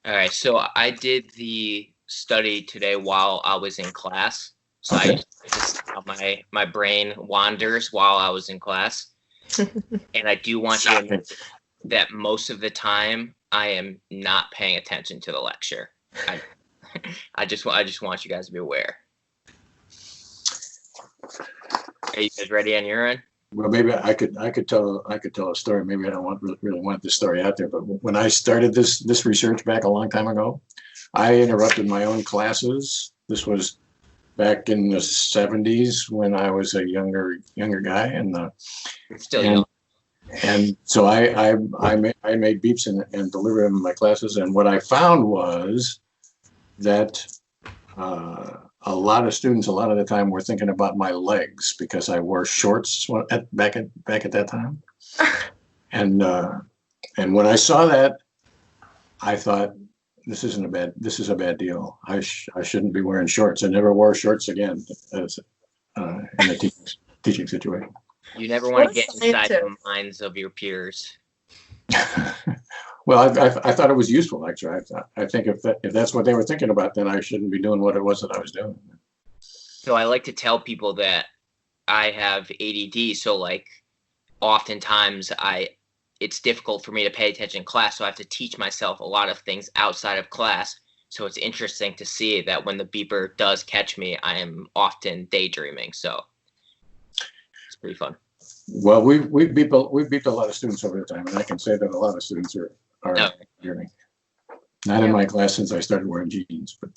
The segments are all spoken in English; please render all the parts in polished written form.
All right, so I did the study today while I was in class. So I Okay. just my brain wanders while I was in class, and I do want you to know that most of the time I am not paying attention to the lecture. I I just want you guys to be aware. Are you guys ready on your end? Well, maybe I could tell a story. Maybe I don't really want this story out there, but when I started this research back a long time ago, I interrupted my own classes. This was back in the 70s when I was a younger guy, You're still young. and and so I made beeps and delivered them in my classes. And what I found was that a lot of students, a lot of the time, were thinking about my legs because I wore shorts back at that time. And and when I saw that, I thought this is a bad deal. I shouldn't be wearing shorts. I never wore shorts again as in a teaching situation. You never want What to a get inside the scientist. minds of your peers. Well, I thought it was useful, actually. I think if that's what they were thinking about, then I shouldn't be doing what it was that I was doing. So I like to tell people that I have ADD, so like oftentimes it's difficult for me to pay attention in class, so I have to teach myself a lot of things outside of class. So it's interesting to see that when the beeper does catch me, I am often daydreaming. So it's pretty fun. Well, we've beeped a lot of students over the time, and I can say that a lot of students are No. hearing. Not in my class since I started wearing jeans, but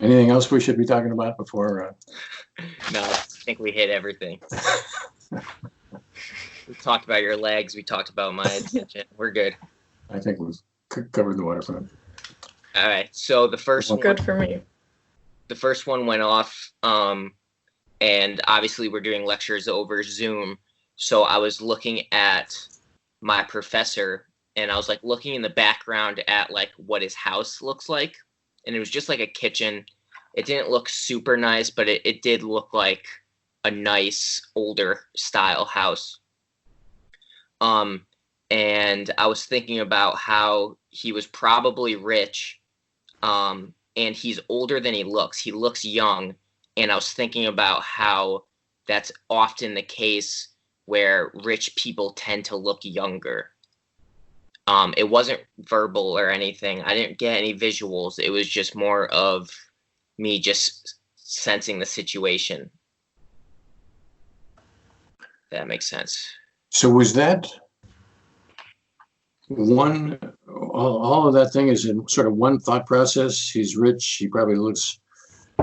anything else we should be talking about before? No, I think we hit everything. We talked about your legs. We talked about my attention. We're good. I think we've covered the waterfront. All right. So the first Good for me. The first one went off, and obviously we're doing lectures over Zoom. So I was looking at my professor, and I was like looking in the background at like what his house looks like, and it was just like a kitchen. It didn't look super nice, but it did look like a nice older style house. And I was thinking about how he was probably rich, and he's older than he looks. He looks young, and I was thinking about how that's often the case where rich people tend to look younger. It wasn't verbal or anything. I didn't get any visuals. It was just more of me just sensing the situation. That makes sense. So was that one? All of that thing is in sort of one thought process. He's rich. He probably looks.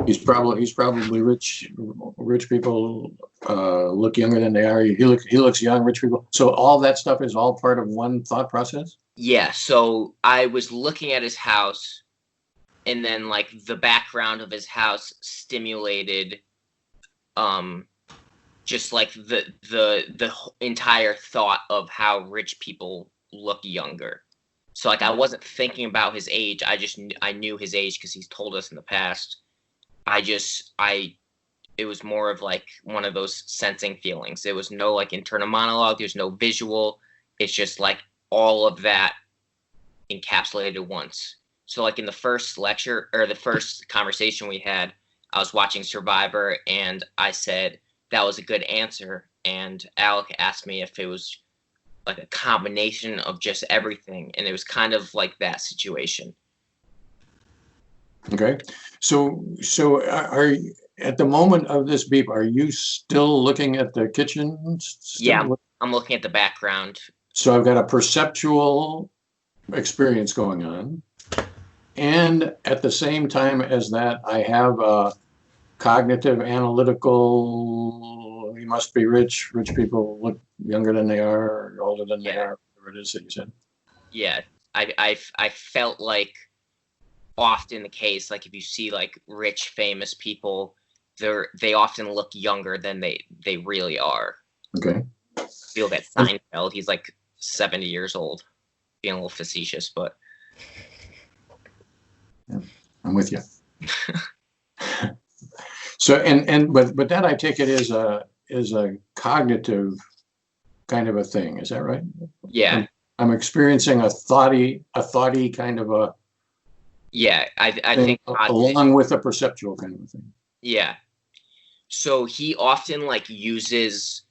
He's probably rich. Rich people look younger than they are. He looks young. Rich people. So all that stuff is all part of one thought process. Yeah. So I was looking at his house, and then like the background of his house stimulated, just like the entire thought of how rich people look younger. So like I wasn't thinking about his age. I knew his age because he's told us in the past. It was more of like one of those sensing feelings. There was no like internal monologue. There's no visual. It's just like all of that encapsulated at once. So like in the first lecture or the first conversation we had, I was watching Survivor and I said that was a good answer. And Alec asked me if it was like a combination of just everything. And it was kind of like that situation. Okay. So are you, at the moment of this beep, are you still looking at the kitchen? Yeah, I'm looking at the background. So I've got a perceptual experience going on. And at the same time as that, I have a cognitive, analytical, he must be rich. Rich people look younger than they are, or older than they are, whatever it is that you said. Yeah, I felt like often the case, like if you see like rich, famous people, they often look younger than they really are. Okay. You look at Seinfeld, he's like 70 years old. Being a little facetious, but yeah, I'm with you. So but that I take it is a cognitive kind of a thing. Is that right? Yeah. I'm experiencing a thoughty kind of a Yeah. I thing think odd along vision. with a perceptual kind of a thing. Yeah. So he often like uses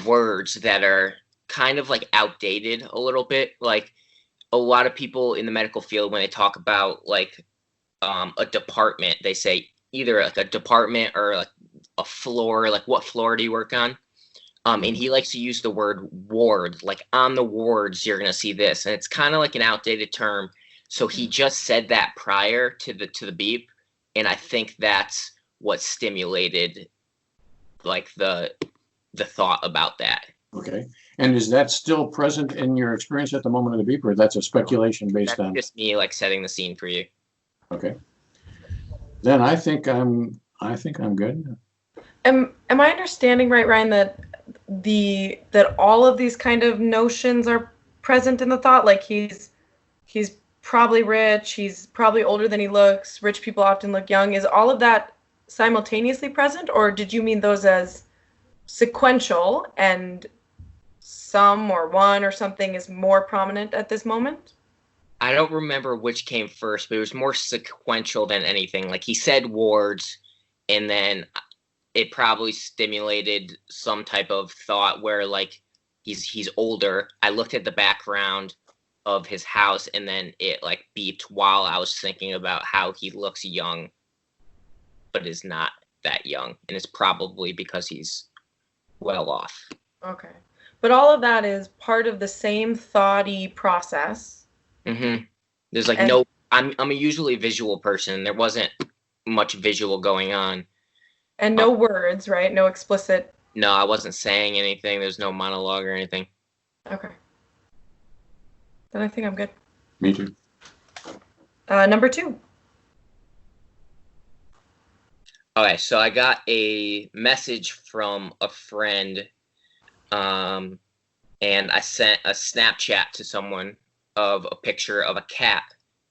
words that are kind of like outdated a little bit. Like a lot of people in the medical field, when they talk about like a department, they say either like a department or like a floor, like what floor do you work on? And he likes to use the word ward, like on the wards, you're gonna see this. And it's kind of like an outdated term. So he just said that prior to the beep. And I think that's what stimulated like the thought about that. Okay. And is that still present in your experience at the moment of the beep, or that's a speculation based That's on? just me like setting the scene for you. Okay. Then I think I'm good. Am I understanding right, Ryan, that that all of these kind of notions are present in the thought? Like he's probably rich, he's probably older than he looks, rich people often look young. Is all of that simultaneously present, or did you mean those as sequential and some or one or something is more prominent at this moment? I don't remember which came first, but it was more sequential than anything. Like he said wards, and then it probably stimulated some type of thought where like he's older. I looked at the background of his house, and then it like beeped while I was thinking about how he looks young, but is not that young, and it's probably because he's well off. Okay. But all of that is part of the same thoughty process. There's like And no. I'm a usually visual person. There wasn't much visual going on. and no words, right? No explicit. No, I wasn't saying anything. There's no monologue or anything. Okay. Then I think I'm good. Me too. Number 2. Okay, so I got a message from a friend, and I sent a Snapchat to someone of a picture of a cat,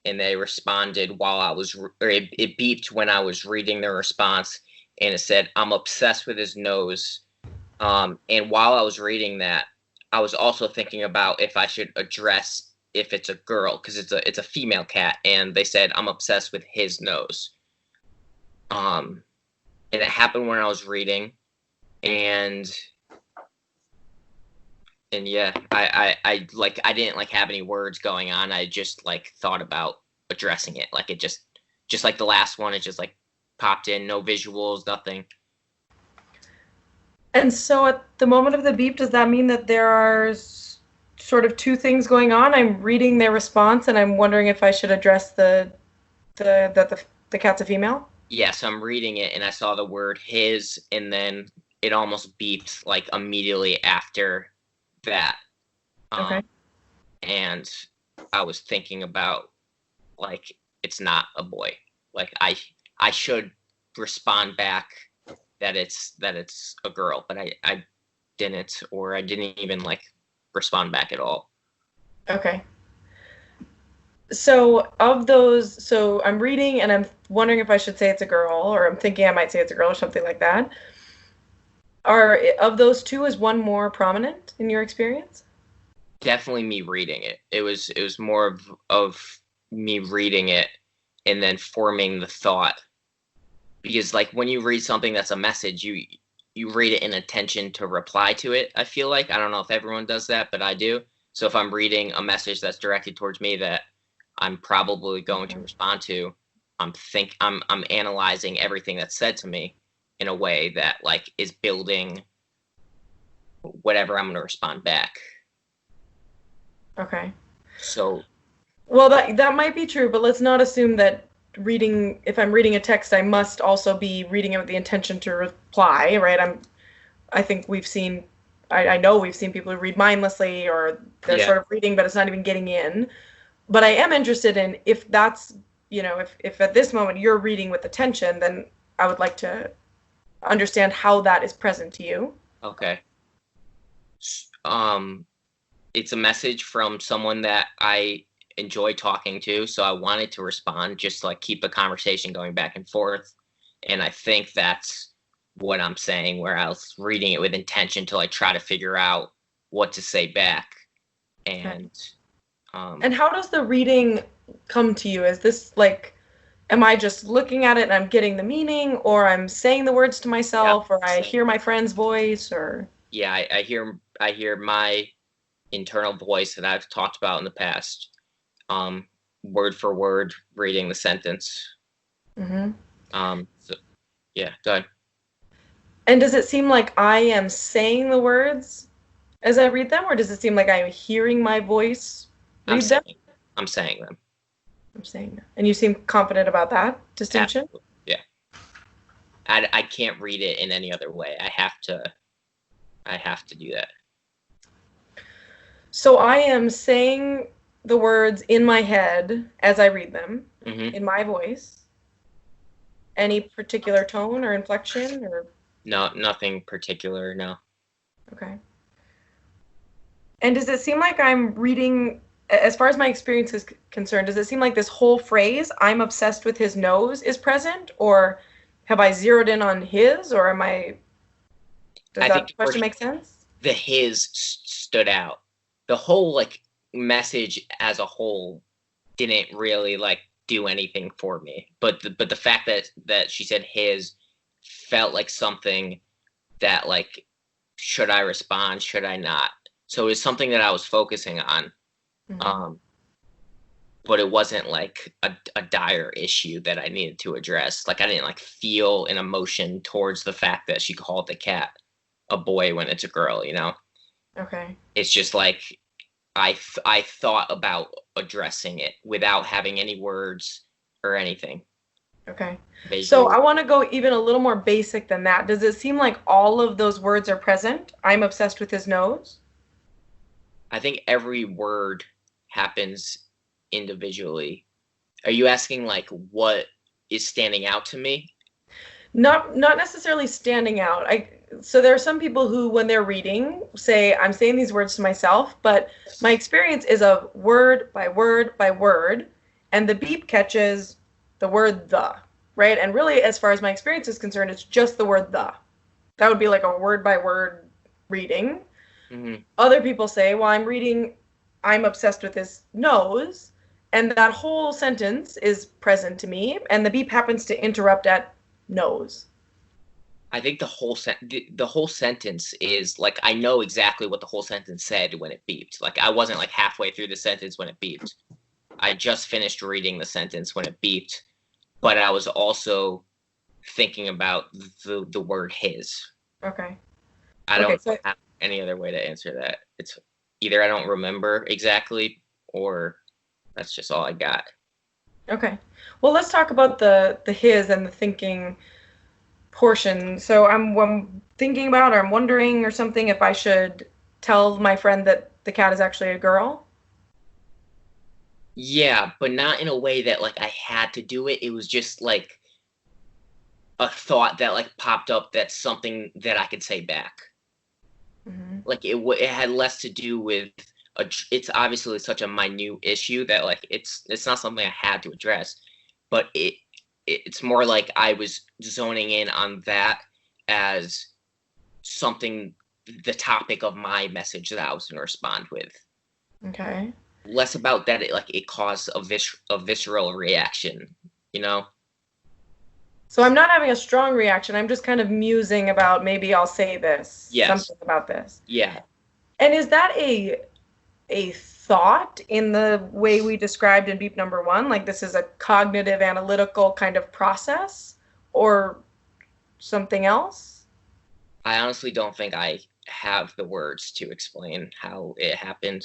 and they responded while I was, or it beeped when I was reading their response, and it said, "I'm obsessed with his nose." And while I was reading that, I was also thinking about if I should address if it's a girl, because it's a female cat, and they said, "I'm obsessed with his nose." And it happened when I was reading, and yeah, I like I didn't like have any words going on. I just like thought about addressing it. Like it just like the last one, it just like popped in, no visuals, nothing. And so at the moment of the beep, does that mean that there are sort of 2 things going on? I'm reading their response and I'm wondering if I should address the cat's a female? Yes, I'm reading it and I saw the word his, and then it almost beeped like immediately after that. Okay. And I was thinking about like it's not a boy. Like I should respond back that it's a girl, but I didn't, or I didn't even like respond back at all. Okay. So of those, so I'm reading and I'm wondering if I should say it's a girl, or I'm thinking I might say it's a girl or something like that. Are of those 2, is one more prominent in your experience? Definitely me reading it. It was more of me reading it and then forming the thought. Because like when you read something that's a message, you read it in intention to reply to it. I feel like I don't know if everyone does that, but I do. So if I'm reading a message that's directed towards me that I'm probably going to respond to, I'm analyzing everything that's said to me in a way that like is building whatever I'm going to respond back. Okay. So Well, that might be true, but let's not assume that if I'm reading a text, I must also be reading it with the intention to reply, right? I think I know we've seen people who read mindlessly, or they're sort of reading, but it's not even getting in. But I am interested in if that's, if at this moment you're reading with attention, then I would like to understand how that is present to you. Okay. It's a message from someone that I enjoy talking to, so I wanted to respond, just to like keep the conversation going back and forth. And I think that's what I'm saying, where I was reading it with intention to like try to figure out what to say back. And And how does the reading come to you? Is this like, am I just looking at it and I'm getting the meaning, or I'm saying the words to myself, or I hear my friend's voice, or? Yeah, I hear my internal voice that I've talked about in the past, word for word, reading the sentence. So, yeah, go ahead. And does it seem like I am saying the words as I read them, or does it seem like I'm hearing my voice read them? I'm saying them. I'm saying them. And you seem confident about that distinction? Absolutely. Yeah. I can't read it in any other way. I have to do that. So I am saying the words in my head as I read them, in my voice. Any particular tone or inflection, or? No, nothing particular, no. Okay. And does it seem like I'm reading, as far as my experience is concerned, does it seem like this whole phrase, I'm obsessed with his nose, is present? Or have I zeroed in on his, or am I, does that question make sense? The his stood out. The whole, like, message as a whole didn't really, like, do anything for me. But the fact that she said his felt like something that, like, should I respond, should I not? So it's something that I was focusing on. But it wasn't like a dire issue that I needed to address. Like, I didn't like feel an emotion towards the fact that she called the cat a boy when it's a girl, you know? Okay. It's just like I thought about addressing it without having any words or anything. Okay. Basically. So I want to go even a little more basic than that. Does it seem like all of those words are present? I'm obsessed with his nose? I think every word happens individually. Are you asking like what is standing out to me? Not necessarily standing out. So there are some people who, when they're reading, say, I'm saying these words to myself, but my experience is of word by word by word, and the beep catches the word the, right? And really, as far as my experience is concerned, it's just the word the. That would be like a word by word reading. Other people say, well, I'm reading, I'm obsessed with his nose, and that whole sentence is present to me, and the beep happens to interrupt at nose. I think the whole sentence is like, I know exactly what the whole sentence said when it beeped. Like, I wasn't like halfway through the sentence when it beeped. I just finished reading the sentence when it beeped, but I was also thinking about the word his. Okay. I don't have any other way to answer that. It's either I don't remember exactly, or that's just all I got. Okay. Well, let's talk about the his and the thinking portion. So I'm thinking about, or I'm wondering or something, if I should tell my friend that the cat is actually a girl. Yeah, but not in a way that like I had to do it. It was just like a thought that like popped up. That's something that I could say back. Like it had less to do with it's obviously such a minute issue that like it's not something I had to address, but it's more like I was zoning in on that as something, the topic of my message that I was going to respond with. Okay. Less about that it caused a visceral reaction, you know? So I'm not having a strong reaction. I'm just kind of musing about, maybe I'll say this. Yes. Something about this. Yeah. And is that a thought in the way we described in beep number 1? Like, this is a cognitive, analytical kind of process, or something else? I honestly don't think I have the words to explain how it happened.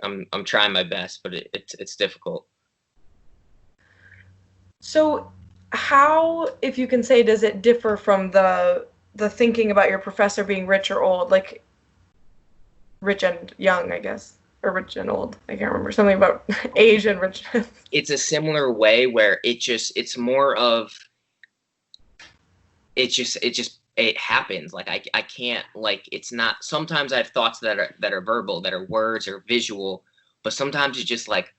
I'm trying my best, but it's difficult. So how, if you can say, does it differ from the thinking about your professor being rich or old? Like, rich and young, I guess. Or rich and old. I can't remember. Something about age and richness. It's a similar way where it's more of, it happens. Like I can't, like, it's not, sometimes I have thoughts that are verbal, that are words or visual, but sometimes it just like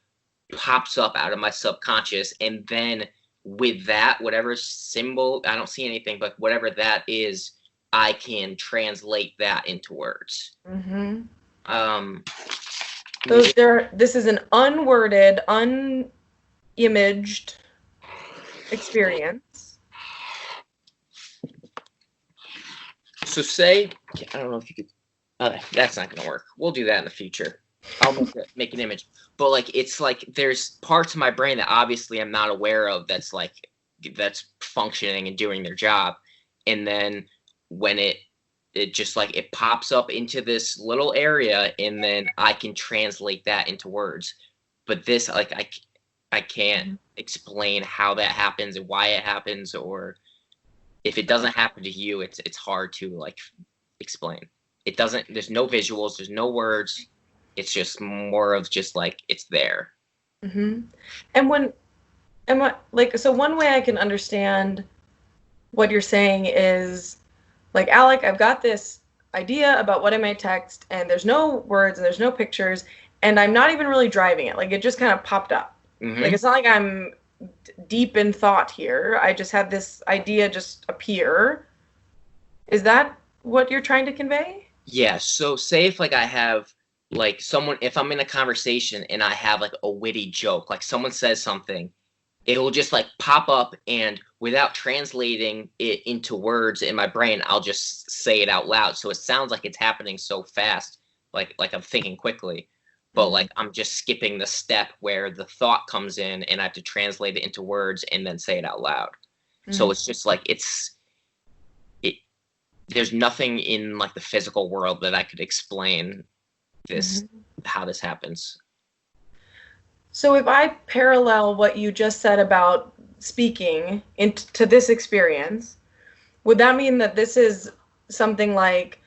pops up out of my subconscious, and then with that, whatever symbol, I don't see anything, but whatever that is, I can translate that into words. Those there. This is an unworded, unimaged experience. So say, I don't know if you could. That's not gonna work. We'll do that in the future. I'll make an image. But like, it's like there's parts of my brain that obviously I'm not aware of. That's functioning and doing their job, and then when it just like it pops up into this little area, and then I can translate that into words. But this, like, I can't explain how that happens and why it happens, or if it doesn't happen to you, it's hard to like explain. It doesn't. There's no visuals. There's no words. It's just more of just like it's there. And so one way I can understand what you're saying is, like, Alec, I've got this idea about what I might text, and there's no words and there's no pictures, and I'm not even really driving it. Like, it just kind of popped up. Like, it's not like I'm deep in thought here. I just had this idea just appear. Is that what you're trying to convey? Yeah. So say if like I have like someone, if I'm in a conversation and I have like a witty joke, like someone says something, it will just like pop up, and without translating it into words in my brain, I'll just say it out loud. So it sounds like it's happening so fast, like I'm thinking quickly, but like I'm just skipping the step where the thought comes in and I have to translate it into words and then say it out loud. So it's just like there's nothing in like the physical world that I could explain this, how this happens. So if I parallel what you just said about speaking into this experience, would that mean that this is something like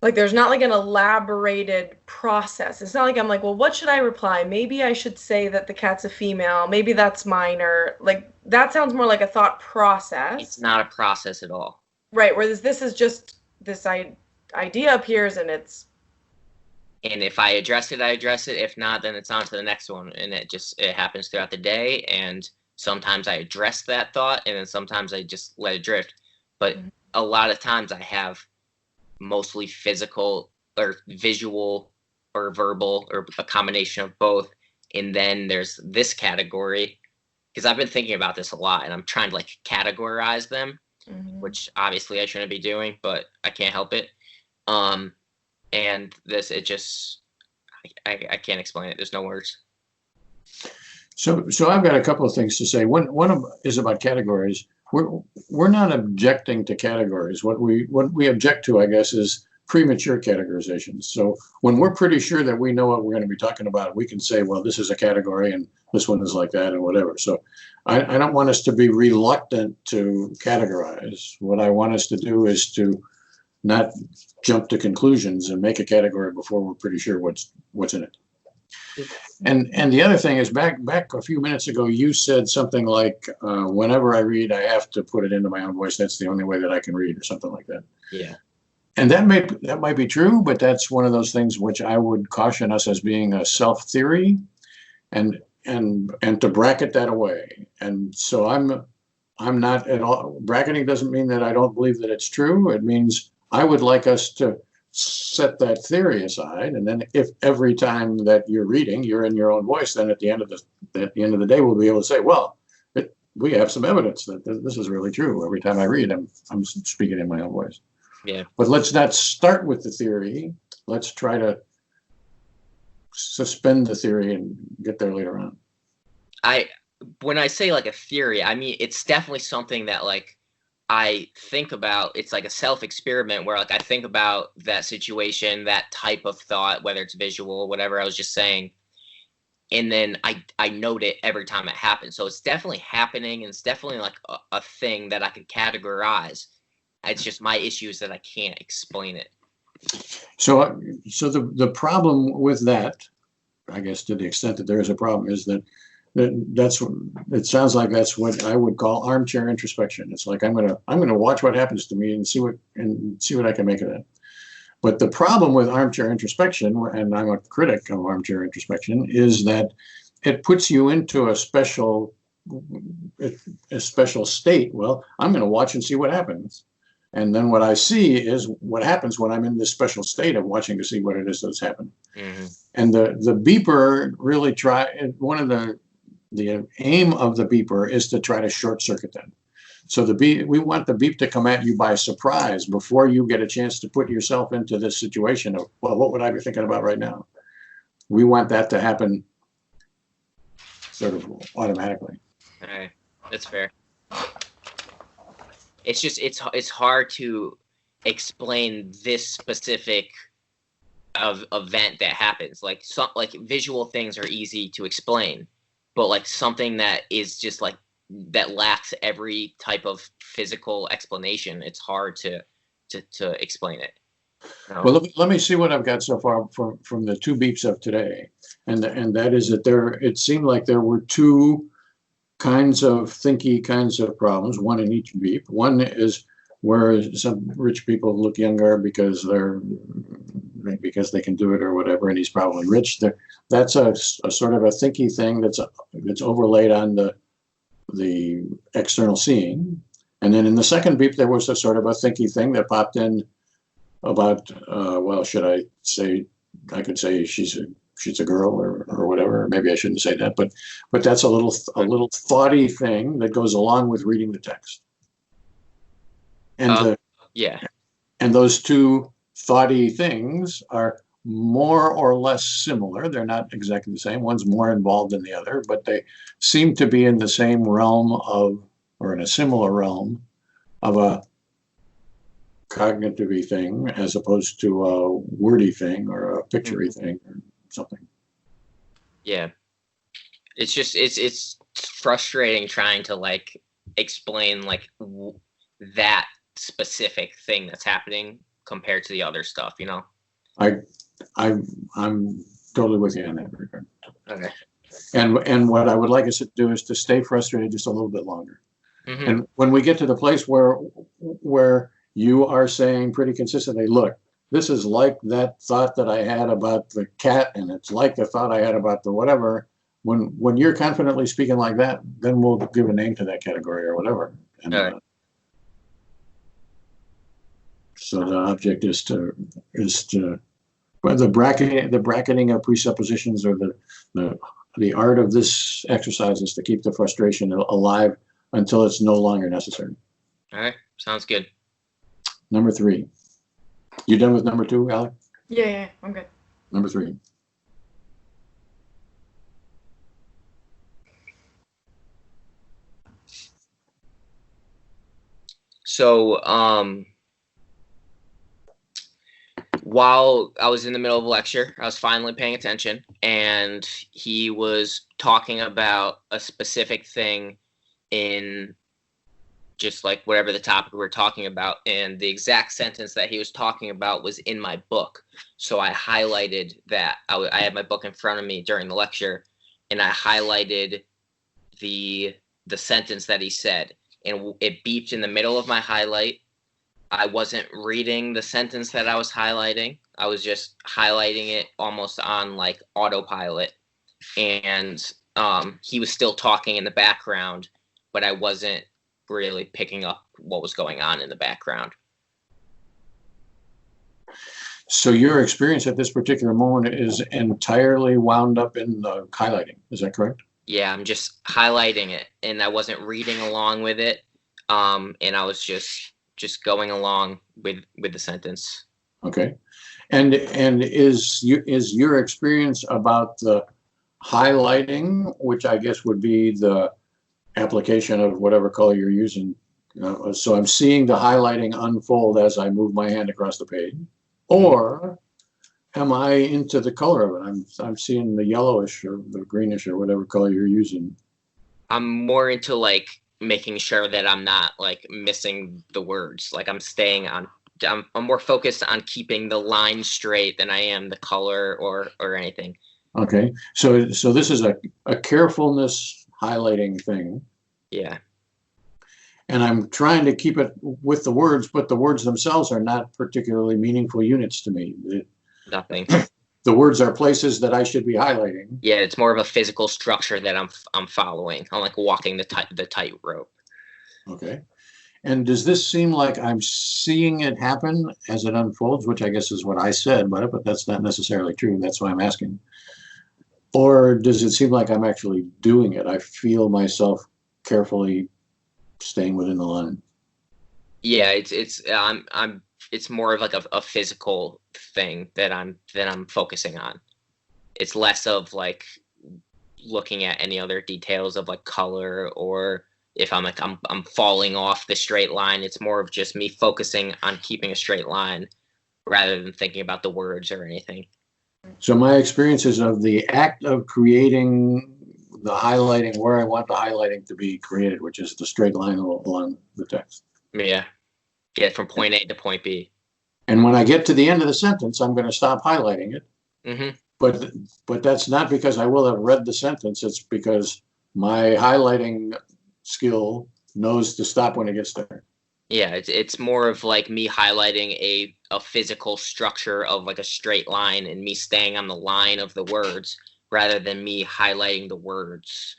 there's not like an elaborated process? It's not like I'm like, well, what should I reply? Maybe I should say that the cat's a female. Maybe that's minor. Like, that sounds more like a thought process. It's not a process at all. Right, whereas this is just this idea appears and it's... And if I address it, I address it. If not, then it's on to the next one. And it happens throughout the day. And sometimes I address that thought, and then sometimes I just let it drift. But a lot of times I have mostly physical or visual or verbal or a combination of both. And then there's this category, because I've been thinking about this a lot, and I'm trying to like categorize them, which obviously I shouldn't be doing, but I can't help it. And this, it just, I can't explain it. There's no words. So I've got a couple of things to say. One of is about categories. We're not objecting to categories. What we object to, I guess, is premature categorizations. So when we're pretty sure that we know what we're going to be talking about, we can say, well, this is a category and this one is like that and whatever. So I don't want us to be reluctant to categorize. What I want us to do is to not jump to conclusions and make a category before we're pretty sure what's in it. And the other thing is, back a few minutes ago, you said something like, whenever I read, I have to put it into my own voice. That's the only way that I can read, or something like that. Yeah. And that might be true, but that's one of those things which I would caution us as being a self-theory, and to bracket that away. And so I'm not at all, bracketing doesn't mean that I don't believe that it's true. It means I would like us to set that theory aside, and then if every time that you're reading, you're in your own voice, then at the end of the day, we'll be able to say, well, we have some evidence that this is really true. Every time I read, I'm speaking in my own voice. Yeah. But let's not start with the theory. Let's try to suspend the theory and get there later on. When I say like a theory, I mean, it's definitely something that like I think about. It's like a self-experiment where like I think about that situation, that type of thought, whether it's visual, whatever I was just saying, and then I note it every time it happens. So it's definitely happening, and it's definitely like a thing that I could categorize. It's just my issue is that I can't explain it. So the problem with that, I guess, to the extent that there is a problem, is that it sounds like that's what I would call armchair introspection. It's like I'm gonna watch what happens to me and see what I can make of that. But the problem with armchair introspection, and I'm a critic of armchair introspection, is that it puts you into a special state. Well, I'm going to watch and see what happens. And then what I see is what happens when I'm in this special state of watching to see what it is that's happened. Mm-hmm. And the beeper really one of the aim of the beeper is to try to short circuit them. So we want the beep to come at you by surprise before you get a chance to put yourself into this situation of, well, what would I be thinking about right now? We want that to happen sort of automatically. All right, that's fair. It's just it's hard to explain this specific event that happens. Like visual things are easy to explain, but like something that is just like that lacks every type of physical explanation, it's hard to explain it. Well, let me see what I've got so far from the two beeps of today, and that is that it seemed like there were two kinds of thinky kinds of problems, one in each beep. One is where some rich people look younger because they can do it or whatever, and he's probably rich. That's a sort of a thinky thing that's overlaid on the external seeing. And then in the second beep, there was a sort of a thinky thing that popped in about, well, I could say she's a girl or whatever. Maybe I shouldn't say that, but that's a little thoughty thing that goes along with reading the text. And and those two thoughty things are more or less similar. They're not exactly the same. One's more involved than the other, but they seem to be in the same realm or in a similar realm of a cognitive thing as opposed to a wordy thing or a picturey thing or something. Yeah. It's just, it's frustrating trying to like explain like that specific thing that's happening compared to the other stuff, you know? I'm totally with you in that regard. Okay. And what I would like us to do is to stay frustrated just a little bit longer. Mm-hmm. And when we get to the place where you are saying pretty consistently, look, this is like that thought that I had about the cat, and it's like the thought I had about the whatever. When you're confidently speaking like that, then we'll give a name to that category or whatever. And, all right. So the object is to well, the bracketing of presuppositions, or the art of this exercise is to keep the frustration alive until it's no longer necessary. All right, sounds good. Number 3. You done with number 2, Alec? Yeah, I'm good. Number 3. So, while I was in the middle of a lecture, I was finally paying attention, and he was talking about a specific thing in just like whatever the topic we were talking about, and the exact sentence that he was talking about was in my book. So I highlighted that. I had my book in front of me during the lecture, and I highlighted the sentence that he said, and it beeped in the middle of my highlight. I wasn't reading the sentence that I was highlighting. I was just highlighting it almost on like autopilot. And he was still talking in the background, but I wasn't really picking up what was going on in the background. So your experience at this particular moment is entirely wound up in the highlighting. Is that correct? Yeah, I'm just highlighting it, and I wasn't reading along with it. And I was just going along with the sentence. Okay. And is your experience about the highlighting, which I guess would be the application of whatever color you're using. So I'm seeing the highlighting unfold as I move my hand across the page, or am I into the color of it? I'm seeing the yellowish or the greenish or whatever color you're using. I'm more into like making sure that I'm not like missing the words. Like I'm more focused on keeping the line straight than I am the color or anything. Okay. So this is a carefulness highlighting thing. Yeah. And I'm trying to keep it with the words, but the words themselves are not particularly meaningful units to me. Nothing. The words are places that I should be highlighting. Yeah, it's more of a physical structure that I'm following. I'm like walking the tightrope. Okay. And does this seem like I'm seeing it happen as it unfolds, which I guess is what I said, but that's not necessarily true. That's why I'm asking. Or does it seem like I'm actually doing it? I feel myself carefully staying within the line. Yeah, it's more of like a physical thing that I'm focusing on. It's less of like looking at any other details of like color, or if I'm like I'm falling off the straight line. It's more of just me focusing on keeping a straight line rather than thinking about the words or anything. So my experiences of the act of creating the highlighting where I want the highlighting to be created, which is the straight line along the text. Yeah, get from point A to point B. And when I get to the end of the sentence, I'm going to stop highlighting it. Mm-hmm. But that's not because I will have read the sentence. It's because my highlighting skill knows to stop when it gets there. Yeah, it's more of like me highlighting a physical structure of like a straight line and me staying on the line of the words rather than me highlighting the words.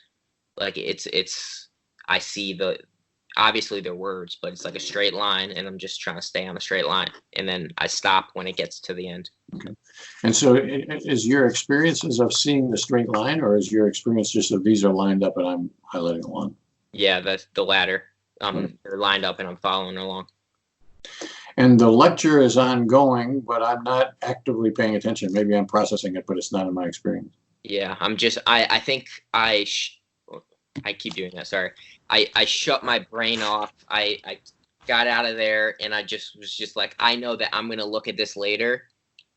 Like I see obviously they're words, but it's like a straight line and I'm just trying to stay on a straight line, and then I stop when it gets to the end. Okay. And so is your experiences of seeing the straight line, or is your experience just of these are lined up and I'm highlighting along? Yeah, that's the latter. They're lined up and I'm following along. And the lecture is ongoing, but I'm not actively paying attention. Maybe I'm processing it, but it's not in my experience. Yeah, I think I keep doing that. Sorry. I shut my brain off. I got out of there and I just was just like, I know that I'm going to look at this later.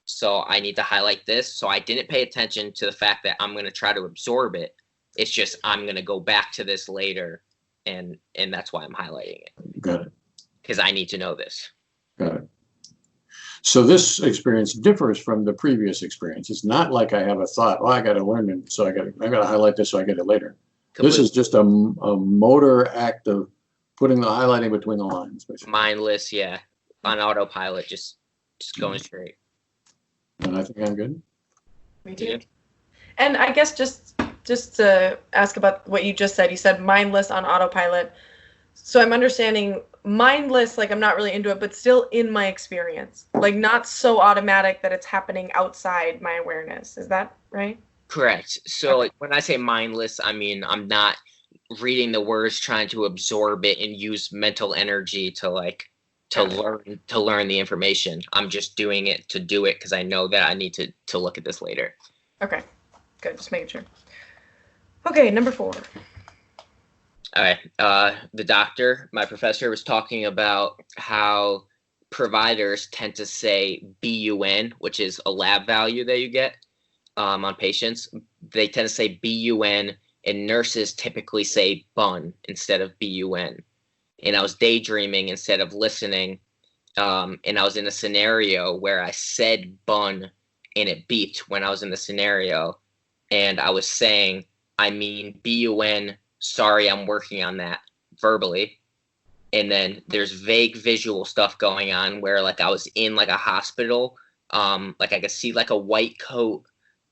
So I need to highlight this. So I didn't pay attention to the fact that I'm going to try to absorb it. It's just, I'm going to go back to this later. And that's why I'm highlighting it. Got it. Because I need to know this. Got it. So this experience differs from the previous experience. It's not like I have a thought, oh, I got to learn it, so I got to highlight this so I get it later. Completely. This is just a motor act of putting the highlighting between the lines. Basically. Mindless, yeah. On autopilot, just going straight. And I think I'm good. Me too. Yeah. And I guess just to ask about what you just said, you said mindless on autopilot. So I'm understanding mindless, like I'm not really into it, but still in my experience. Like not so automatic that it's happening outside my awareness. Is that right? Correct. So like, when I say mindless, I mean I'm not reading the words, trying to absorb it and use mental energy to learn the information. I'm just doing it to do it because I know that I need to look at this later. Okay, good. Just making sure. Okay, number 4. All right. The doctor, my professor, was talking about how providers tend to say BUN, which is a lab value that you get on patients. They tend to say BUN, and nurses typically say BUN instead of BUN. And I was daydreaming instead of listening. And I was in a scenario where I said BUN and it beeped when I was in the scenario. And I was saying, I mean BUN, sorry, I'm working on that verbally. And then there's vague visual stuff going on where like I was in like a hospital. Like I could see like a white coat,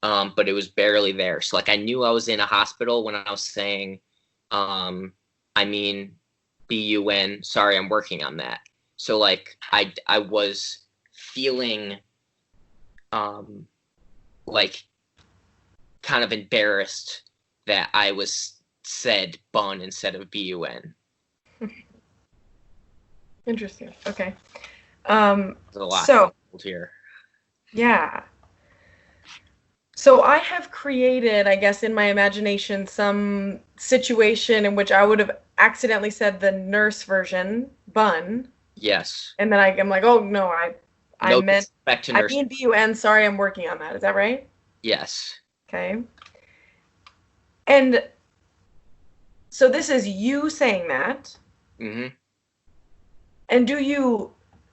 but it was barely there. So like I knew I was in a hospital when I was saying, I mean BUN, sorry, I'm working on that. So like I was feeling like kind of embarrassed that I was said BUN instead of BUN. Interesting. Okay. There's a lot here. Yeah. So I have created, I guess, in my imagination, some situation in which I would have accidentally said the nurse version, BUN. Yes. And then I'm like, oh no, I meant back to nurse. I mean BUN. Sorry, I'm working on that. Is that right? Yes. Okay. And so this is you saying that. Mm-hmm. And do you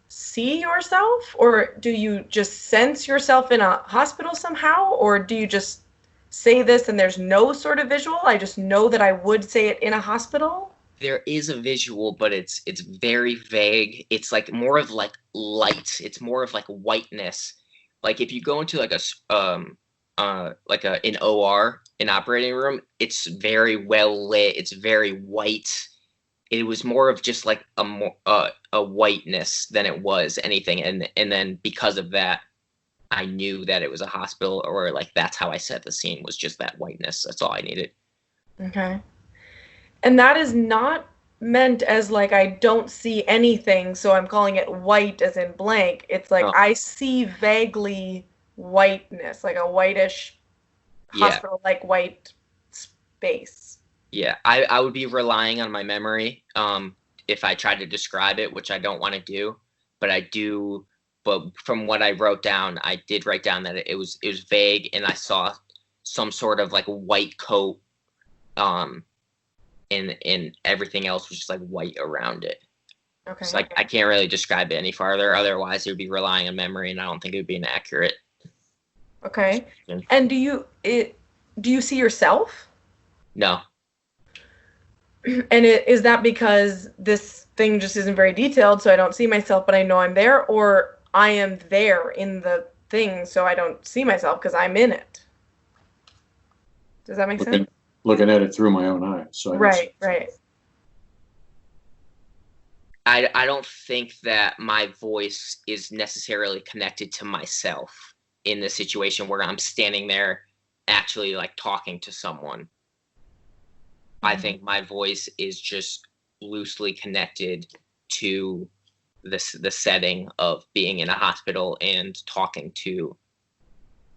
see yourself, or do you just sense yourself in a hospital somehow, or do you just say this and there's no sort of visual? I just know that I would say it in a hospital. There is a visual, but it's very vague. It's like more of like light. It's more of like whiteness. Like if you go into like an OR, an operating room, it's very well lit. It's very white. it was more of just like a whiteness than it was anything, and then because of that, I knew that it was a hospital, or like that's how I set the scene, was just that whiteness. That's all I needed. Okay. And that is not meant as like I don't see anything, so I'm calling it white as in blank. It's like Oh. I see vaguely whiteness, like a whitish Yeah. hospital-like white space. Yeah, I would be relying on my memory if I tried to describe it, which I don't want to do, but I do. But from what I wrote down, I did write down that it was vague, and I saw some sort of like white coat, and everything else was just like white around it. Okay. So like I can't really describe it any farther. Otherwise, it would be relying on memory, and I don't think it would be inaccurate. Okay. And do you see yourself? No. And is that because this thing just isn't very detailed, so I don't see myself, but I know I'm there, or I am there in the thing, so I don't see myself because I'm in it? Does that make sense? Looking at it through my own eyes. So Right. I don't think that my voice is necessarily connected to myself in the situation where I'm standing there actually like talking to someone. I think my voice is just loosely connected to the setting of being in a hospital and talking to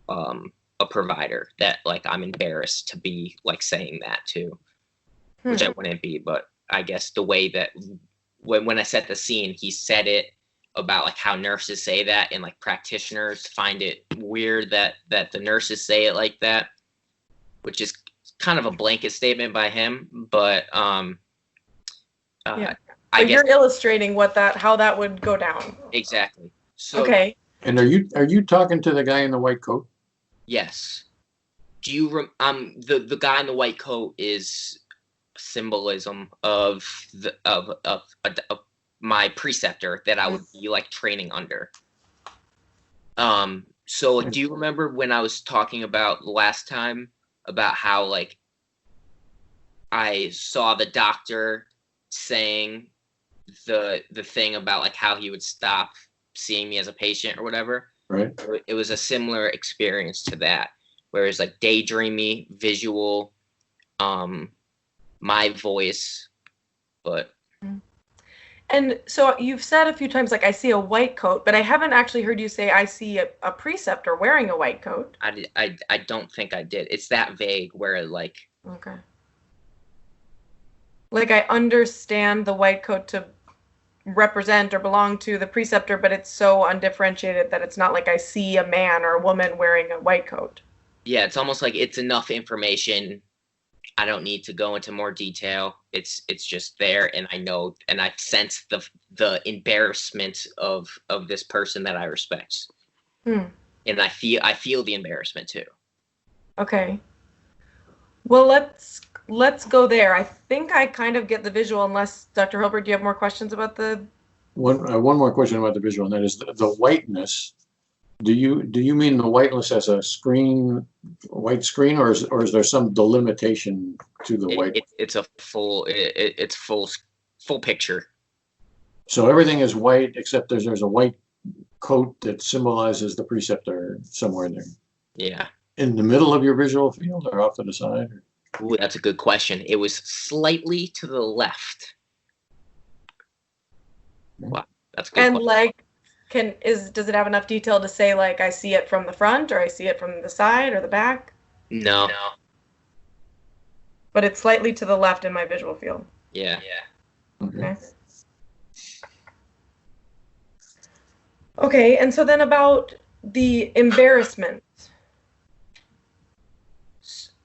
a provider that like I'm embarrassed to be like saying that to, which I wouldn't be, but I guess the way that when I set the scene, he said it about like how nurses say that, and like practitioners find it weird that the nurses say it like that, which is kind of a blanket statement by him, but Yeah. I guess you're illustrating how that would go down. Exactly. So Okay. And are you talking to the guy in the white coat? Yes. Do you the guy in the white coat is symbolism of my preceptor that I would be like training under. So do you remember when I was talking about last time about how like I saw the doctor saying the thing about like how he would stop seeing me as a patient or whatever? Right. It was a similar experience to that, where it's like daydreamy, visual, my voice, but. And so you've said a few times, like, I see a white coat, but I haven't actually heard you say I see a preceptor wearing a white coat. I don't think I did. It's that vague where like. Okay. Like I understand the white coat to represent or belong to the preceptor, but it's so undifferentiated that it's not like I see a man or a woman wearing a white coat. Yeah, it's almost like it's enough information. I don't need to go into more detail. It's just there, and I know, and I sense the embarrassment of this person that I respect, and I feel the embarrassment too. Okay. Well, let's go there. I think I kind of get the visual. Unless Dr. Hilbert, do you have more questions about the? One more question about the visual, and that is the whiteness. Do you mean the whiteness as a white screen, or is there some delimitation to the white? It's a full full picture. So everything is white except there's a white coat that symbolizes the preceptor somewhere there. Yeah. In the middle of your visual field or off to the side? Ooh, that's a good question. It was slightly to the left. Wow, that's a good And question. like, does it have enough detail to say like I see it from the front or I see it from the side or the back? No. But it's slightly to the left in my visual field. Yeah. Okay. Okay, and so then about the embarrassment.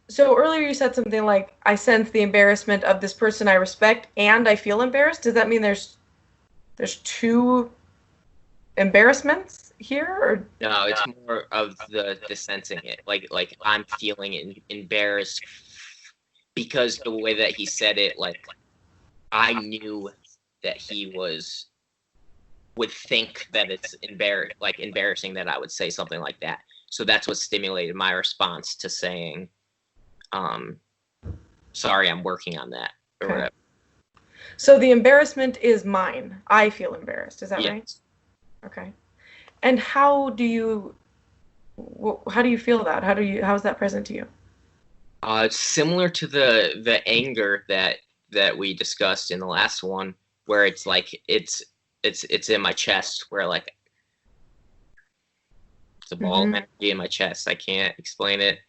So earlier you said something like, I sense the embarrassment of this person I respect and I feel embarrassed. Does that mean there's two embarrassments here? Or? No, it's more of the sensing it. Like I'm feeling embarrassed because the way that he said it, like I knew that he would think that it's embarrassing that I would say something like that. So that's what stimulated my response to saying, sorry, I'm working on that or whatever. So the embarrassment is mine. I feel embarrassed. Is that Yeah. right? Okay. And how do you feel that? How is that present to you? It's similar to the anger that we discussed in the last one, where it's like it's in my chest, where like it's a ball of energy in my chest. I can't explain it.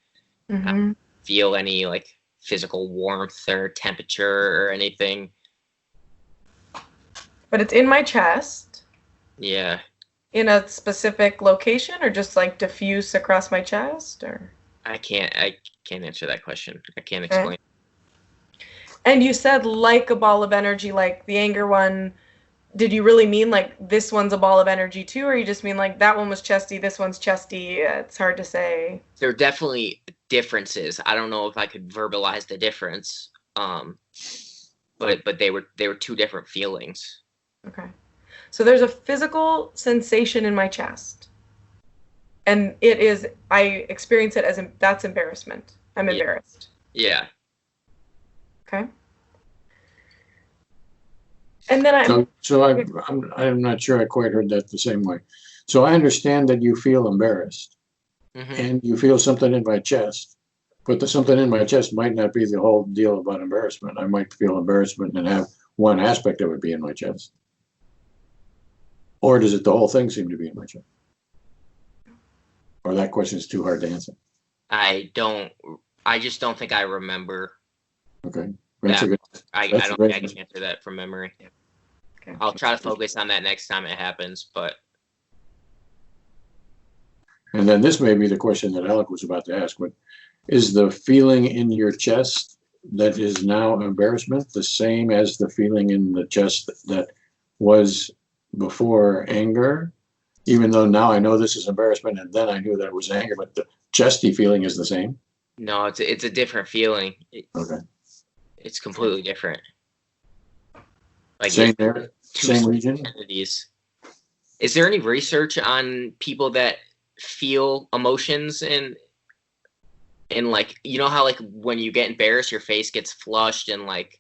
I don't feel any like physical warmth or temperature or anything. But it's in my chest. Yeah. In a specific location, or just like diffuse across my chest, or? I can't answer that question. I can't explain. Okay. And you said like a ball of energy, like the anger one. Did you really mean like this one's a ball of energy too, or you just mean like that one was chesty, this one's chesty? It's hard to say. There are definitely differences. I don't know if I could verbalize the difference. But they were two different feelings. Okay. So there's a physical sensation in my chest. And I experience it as that's embarrassment. I'm embarrassed. Yeah. Okay. And then I'm not sure I quite heard that the same way. So I understand that you feel embarrassed, and you feel something in my chest, but the something in my chest might not be the whole deal about embarrassment. I might feel embarrassment and have one aspect of it be in my chest. Or does it the whole thing seem to be in my chest? Or that question is too hard to answer. I just don't think I remember. Okay. I don't think I can answer that from memory. Okay. I'll try to focus on that next time it happens, but. And then this may be the question that Alec was about to ask, but is the feeling in your chest that is now embarrassment the same as the feeling in the chest that was before anger? Even though now I know this is embarrassment and then I knew that it was anger, but the chesty feeling is the same? No, it's a different feeling. Okay. It's completely different. Like same there, same region. Entities. Is there any research on people that feel emotions and like, you know how like when you get embarrassed your face gets flushed, and like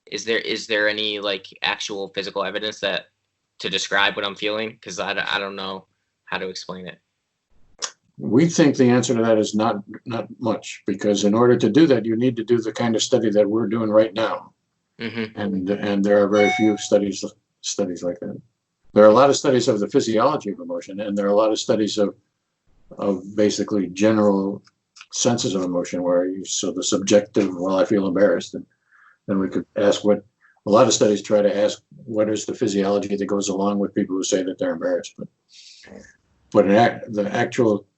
is there any like actual physical evidence that to describe what I'm feeling? Because I don't know how to explain it. We think the answer to that is not much, because in order to do that, you need to do the kind of study that we're doing right now. And there are very few studies like that. There are a lot of studies of the physiology of emotion, and there are a lot of studies of basically general senses of emotion, so the subjective, well, I feel embarrassed, and then we could ask a lot of studies try to ask what is the physiology that goes along with people who say that they're embarrassed, but the actual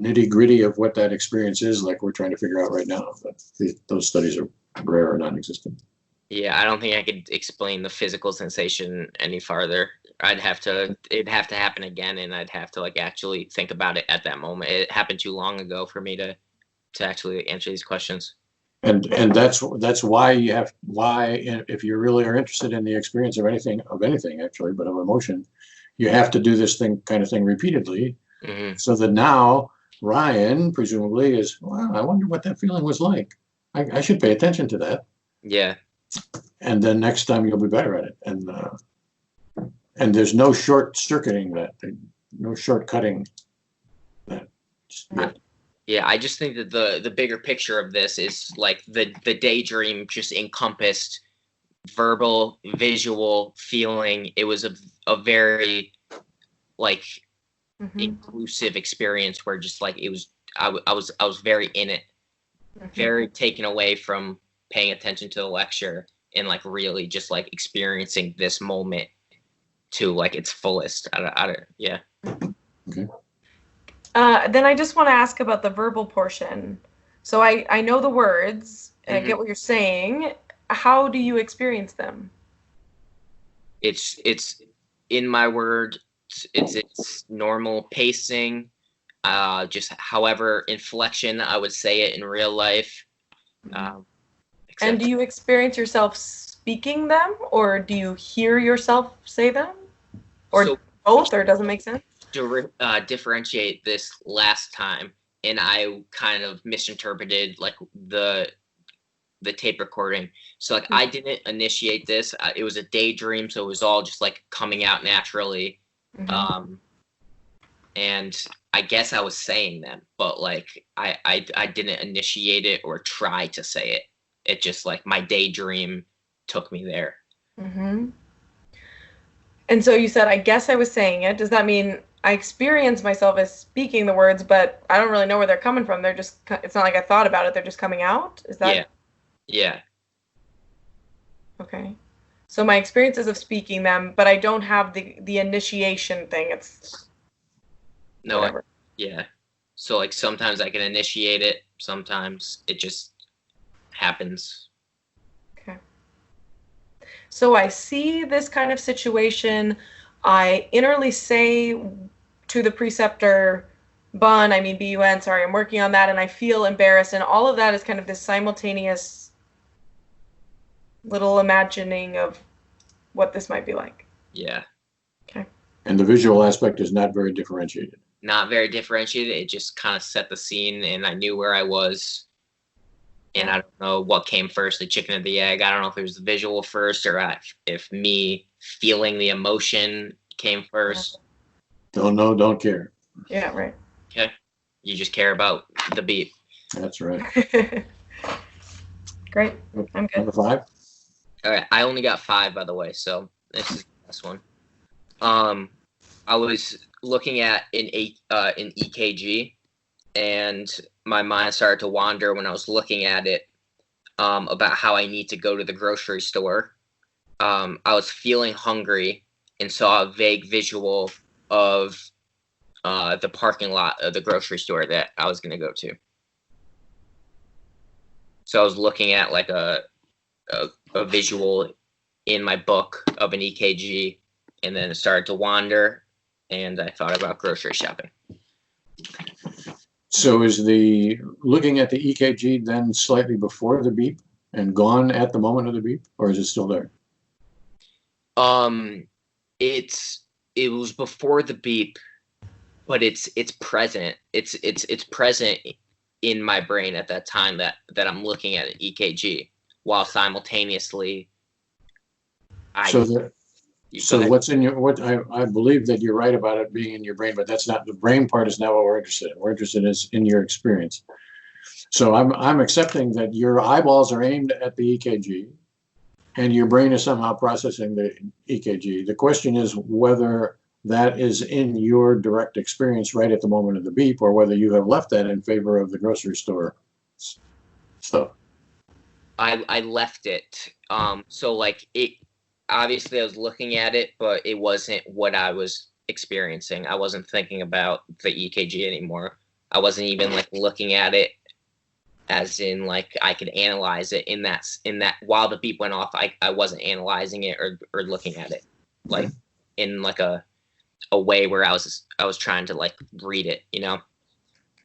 nitty-gritty of what that experience is like, we're trying to figure out right now. But those studies are rare or non-existent. Yeah, I don't think I could explain the physical sensation any farther. It'd have to happen again, and I'd have to like actually think about it at that moment. It happened too long ago for me to actually answer these questions. And that's why if you really are interested in the experience of anything actually, but of emotion, you have to do this kind of thing repeatedly. So that now Ryan presumably is, wow, I wonder what that feeling was like. I should pay attention to that. Yeah. And then next time you'll be better at it. And there's no short-circuiting that, no shortcutting that. Yeah, I just think that the bigger picture of this is like the daydream just encompassed verbal, visual, feeling. It was a very like inclusive experience where just like it was I was very in it, very taken away from paying attention to the lecture and like really just like experiencing this moment to like its fullest. Yeah. Okay. Then I just want to ask about the verbal portion. So I know the words and I get what you're saying. How do you experience them? It's in my word. It's normal pacing, just however inflection I would say it in real life. And do you experience yourself speaking them, or do you hear yourself say them, or both, or doesn't make sense? To differentiate this last time, and I kind of misinterpreted like the tape recording. So like I didn't initiate this. It was a daydream, so it was all just like coming out naturally. And I guess I was saying them, but like I didn't initiate it or try to say it. It just like my daydream took me there. And so you said, I guess I was saying it. Does that mean I experience myself as speaking the words, but I don't really know where they're coming from? They're just, it's not like I thought about it. They're just coming out. Is that? Yeah. Okay. So my experiences of speaking them, but I don't have the initiation thing. It's whatever. Yeah. So like sometimes I can initiate it. Sometimes it just happens. Okay. So I see this kind of situation. I innerly say to the preceptor, bun, I mean bun, sorry, I'm working on that, and I feel embarrassed, and all of that is kind of this simultaneous little imagining of what this might be like. Yeah. Okay. And the visual aspect is not very differentiated. Not very differentiated. It just kind of set the scene, and I knew where I was. And I don't know what came first, the chicken or the egg. I don't know if it was the visual first or if me feeling the emotion came first. Don't know, don't care. Yeah, right. Okay. You just care about the beat. That's right. Great. I'm good. Number 5? All right. I only got 5, by the way, so this is the last one. I was looking at an EKG, and my mind started to wander when I was looking at it about how I need to go to the grocery store. I was feeling hungry and saw a vague visual of the parking lot of the grocery store that I was going to go to. So I was looking at like a visual in my book of an EKG, and then it started to wander, and I thought about grocery shopping. So is the looking at the EKG then slightly before the beep and gone at the moment of the beep, or is it still there? It was before the beep, but it's present. It's present in my brain at that time that I'm looking at an EKG while simultaneously So what's in your, what I believe that you're right about it being in your brain, but that's not, the brain part is not what we're interested in. We're interested in your experience. So I'm accepting that your eyeballs are aimed at the EKG and your brain is somehow processing the EKG. The question is whether that is in your direct experience right at the moment of the beep, or whether you have left that in favor of the grocery store stuff. I left it. So like it, obviously I was looking at it, but it wasn't what I was experiencing. I wasn't thinking about the EKG anymore. I wasn't even like looking at it as in like I could analyze it in that while the beep went off, I wasn't analyzing it or looking at it like in like a way where I was trying to like read it, you know?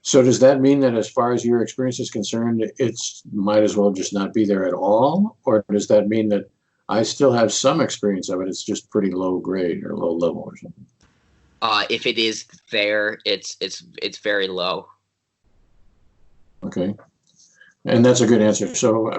So does that mean that as far as your experience is concerned, it's might as well just not be there at all? Or does that mean that I still have some experience of it, it's just pretty low grade or low level or something? If it is there, it's very low. Okay. And that's a good answer. So,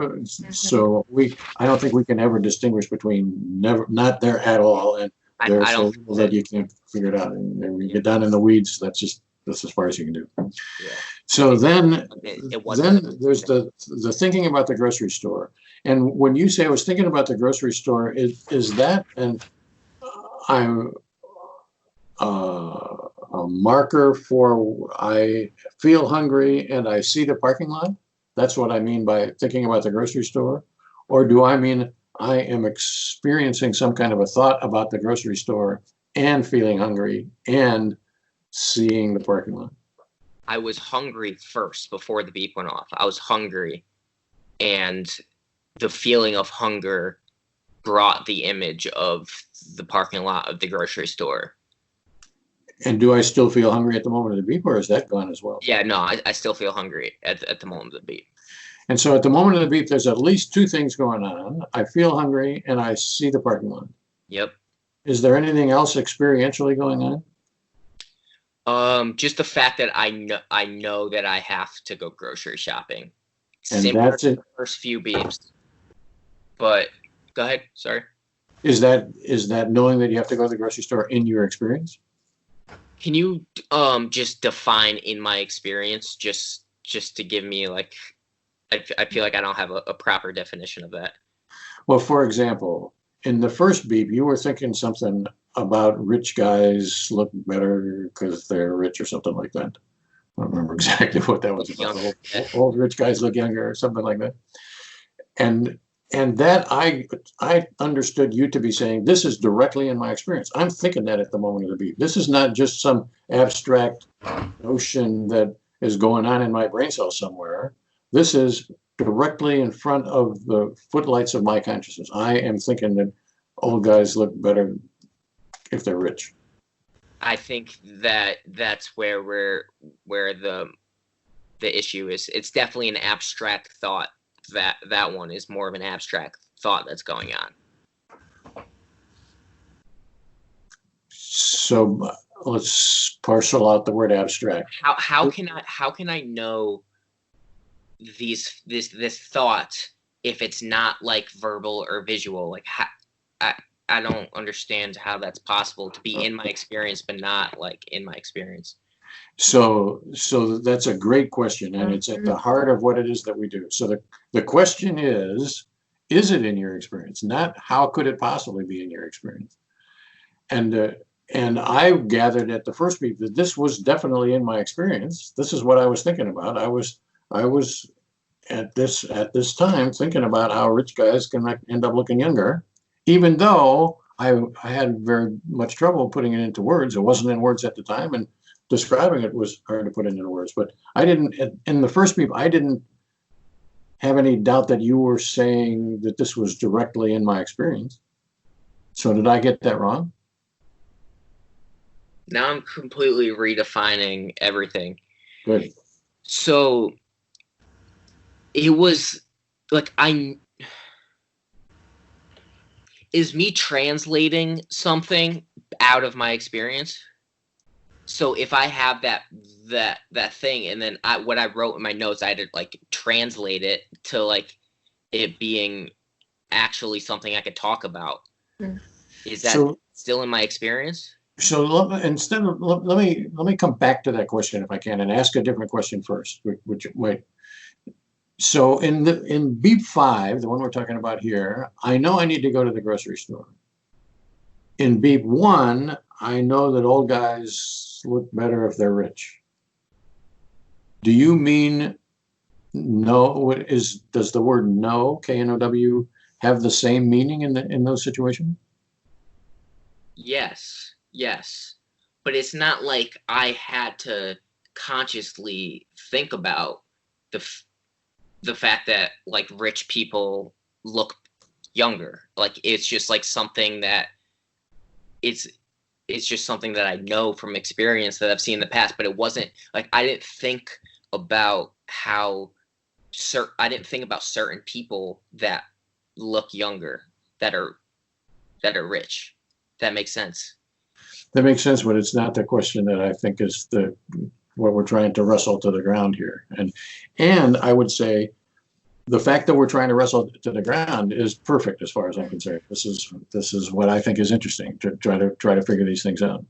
I don't think we can ever distinguish between not there at all and there's so little that you can't figure it out. And when you get down in the weeds, that's as far as you can do. Yeah. So then there's the thinking about the grocery store. And when you say I was thinking about the grocery store, is that I'm a marker for I feel hungry and I see the parking lot? That's what I mean by thinking about the grocery store? Or do I mean I am experiencing some kind of a thought about the grocery store and feeling hungry and seeing the parking lot? I was hungry first before the beep went off. I was hungry, and the feeling of hunger brought the image of the parking lot of the grocery store. And do I still feel hungry at the moment of the beep, or is that gone as well? Yeah, no, I still feel hungry at the moment of the beep. And so at the moment of the beep, there's at least two things going on. I feel hungry and I see the parking lot. Yep. Is there anything else experientially going on? Just the fact that I know that I have to go grocery shopping. And Similar that's to it. the first few beeps. But go ahead. Sorry. Is that knowing that you have to go to the grocery store in your experience? Can you just define in my experience, just to give me like, I feel like I don't have a proper definition of that. Well, for example, in the first beep, you were thinking something about rich guys look better because they're rich or something like that. I don't remember exactly what that was about. Old rich guys look younger or something like that. And that I understood you to be saying, this is directly in my experience. I'm thinking that at the moment of the beep. This is not just some abstract notion that is going on in my brain cell somewhere. This is directly in front of the footlights of my consciousness. I am thinking that old guys look better if they're rich. I think that's where the issue is. It's definitely an abstract thought. That one is more of an abstract thought that's going on. So let's parcel out the word abstract. How can I know this thought if it's not like verbal or visual? Like I don't understand how that's possible to be in my experience but not like in my experience. So that's a great question, and it's at the heart of what it is that we do. So the question is it in your experience? Not how could it possibly be in your experience? And I gathered at the first beat that this was definitely in my experience. This is what I was thinking about. I was at this time thinking about how rich guys can end up looking younger, even though I had very much trouble putting it into words. It wasn't in words at the time, and describing it was hard to put into words. But I didn't, in the first beep, I didn't have any doubt that you were saying that this was directly in my experience. So did I get that wrong? Now I'm completely redefining everything. Good. So it was like is me translating something out of my experience. So if I have that thing, and then what I wrote in my notes, I had to like translate it to like it being actually something I could talk about. Is that still in my experience? So let me come back to that question if I can, and ask a different question first. So in beep 5, the one we're talking about here, I know I need to go to the grocery store. In beep 1, I know that old guys look better if they're rich. Do you mean no? Does the word no, K-N-O-W, have the same meaning in those situations? Yes. But it's not like I had to consciously think about the fact that like rich people look younger. Like it's just like something that it's just something that I know from experience that I've seen in the past, but it wasn't like I didn't think about certain people that look younger that are rich. That makes sense. That makes sense, but it's not the question that I think is what we're trying to wrestle to the ground here. And I would say the fact that we're trying to wrestle to the ground is perfect as far as I'm concerned. This is what I think is interesting to try to figure these things out.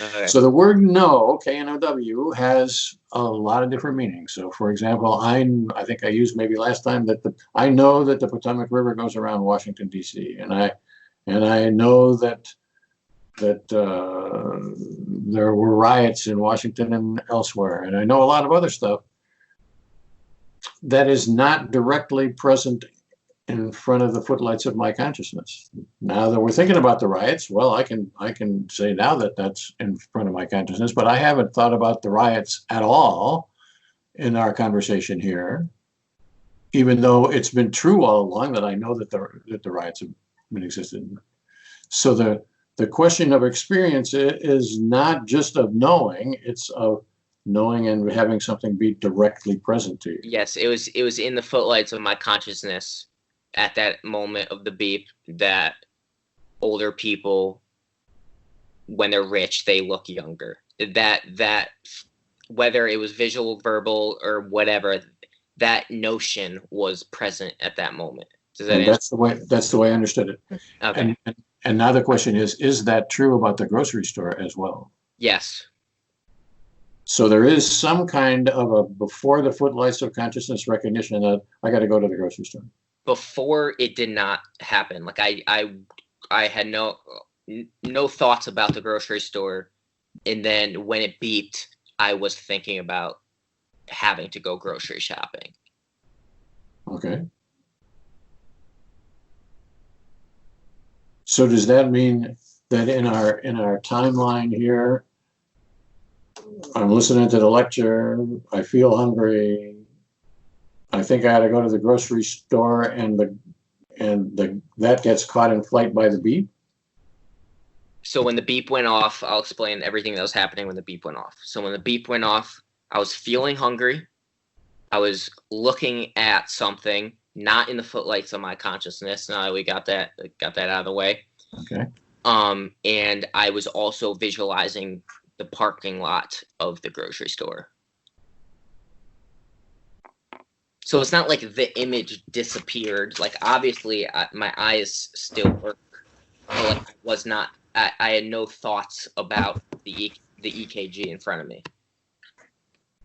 Okay. So the word no, K-N-O-W, has a lot of different meanings. So for example, I think I used maybe last time that I know that the Potomac River goes around Washington, D.C. and I know that there were riots in Washington and elsewhere, and I know a lot of other stuff that is not directly present in front of the footlights of my consciousness. Now that we're thinking about the riots, well, I can say now that that's in front of my consciousness, but I haven't thought about the riots at all in our conversation here, even though it's been true all along that I know that the riots have been existed. So the question of experience is not just of knowing, it's of knowing and having something be directly present to you. Yes, it was in the footlights of my consciousness at that moment of the beep that older people, when they're rich, they look younger. That whether it was visual, verbal, or whatever, that notion was present at that moment. Does that And answer? that's the way I understood it. Okay. And now the question is that true about the grocery store as well? Yes. So there is some kind of a before the footlights of consciousness recognition that I got to go to the grocery store. Before, it did not happen. Like I had no thoughts about the grocery store, and then when it beeped, I was thinking about having to go grocery shopping. Okay. So does that mean that in our timeline here, I'm listening to the lecture, I feel hungry, I think I ought to go to the grocery store, and that gets caught in flight by the beep? So when the beep went off, I'll explain everything that was happening when the beep went off. So when the beep went off, I was feeling hungry. I was looking at something, not in the footlights of my consciousness. Now that we got that out of the way. Okay. And I was also visualizing the parking lot of the grocery store. So it's not like the image disappeared. Like, obviously, my eyes still work, but like, I was not. I had no thoughts about the EKG in front of me.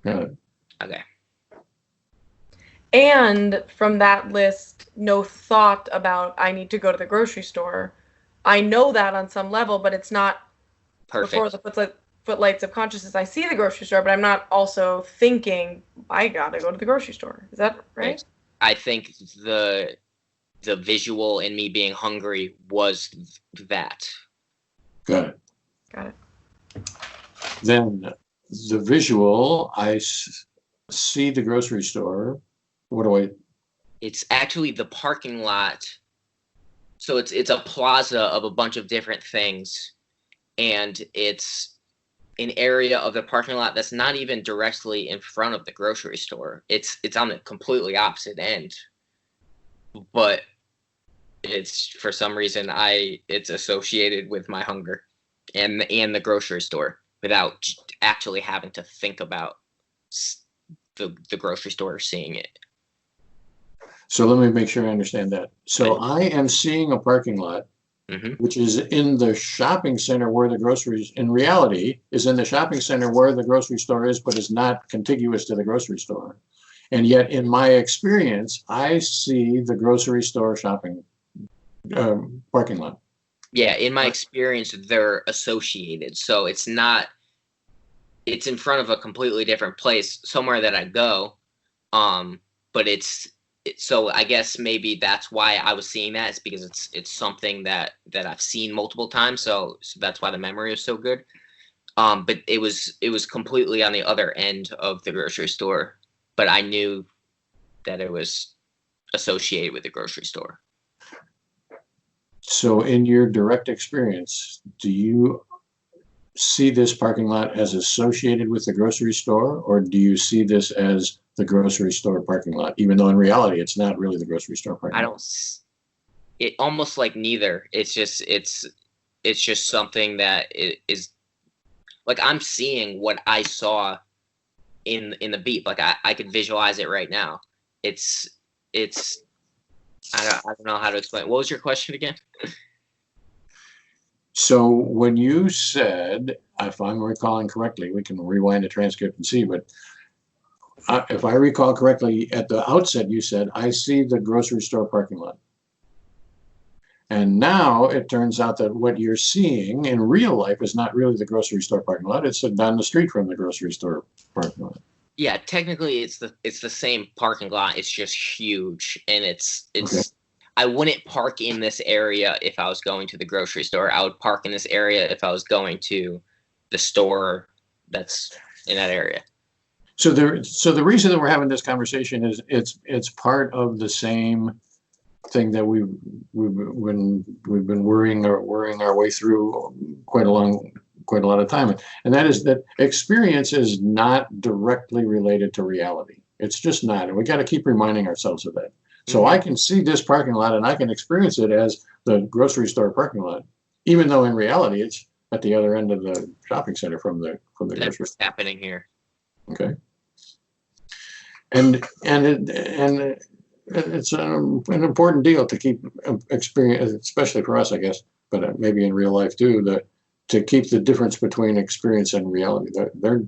Got it. Okay. And from that list, no thought about I need to go to the grocery store. I know that on some level, but it's not Perfect. before the footlights of consciousness. I see the grocery store, but I'm not also thinking I gotta go to the grocery store. Is that right? I think the visual in me being hungry was that. Got it. Got it. Then the visual, I see the grocery store. What do I? It's actually the parking lot. So it's a plaza of a bunch of different things, and it's an area of the parking lot that's not even directly in front of the grocery store. It's on the completely opposite end. But it's, for some reason, it's associated with my hunger and the grocery store without actually having to think about the grocery store or seeing it. So let me make sure I understand that. So Right. I am seeing a parking lot, which is in the shopping center where the groceries, in reality, is in the shopping center where the grocery store is, but is not contiguous to the grocery store. And yet, in my experience, I see the grocery store shopping parking lot. Yeah, in my experience, they're associated. So it's in front of a completely different place, somewhere that I go. But so I guess maybe that's why I was seeing that. It's because it's something that I've seen multiple times. So that's why the memory is so good. But it was completely on the other end of the grocery store. But I knew that it was associated with the grocery store. So in your direct experience, do you see this parking lot as associated with the grocery store, or do you see this as the grocery store parking lot, even though in reality it's not really the grocery store parking lot? It almost like neither. It's just something that is like I'm seeing what I saw in the beep. Like I could visualize it right now. It's I don't know how to explain. What was your question again? So when you said, if I'm recalling correctly, we can rewind the transcript and see, but if I recall correctly, at the outset you said, I see the grocery store parking lot. And now it turns out that what you're seeing in real life is not really the grocery store parking lot. It's down the street from the grocery store parking lot. Yeah, technically it's the same parking lot. It's just huge, and it's Okay. I wouldn't park in this area if I was going to the grocery store. I would park in this area if I was going to the store that's in that area. So the reason that we're having this conversation is it's part of the same thing that we've been worrying our way through quite a lot of time, and that is that experience is not directly related to reality. It's just not, and we got to keep reminding ourselves of that. So I can see this parking lot and I can experience it as the grocery store parking lot, even though in reality it's at the other end of the shopping center from the grocery store. That's what's happening here. Okay. It's an important deal to keep experience, especially for us, I guess, but maybe in real life too, that to keep the difference between experience and reality. They're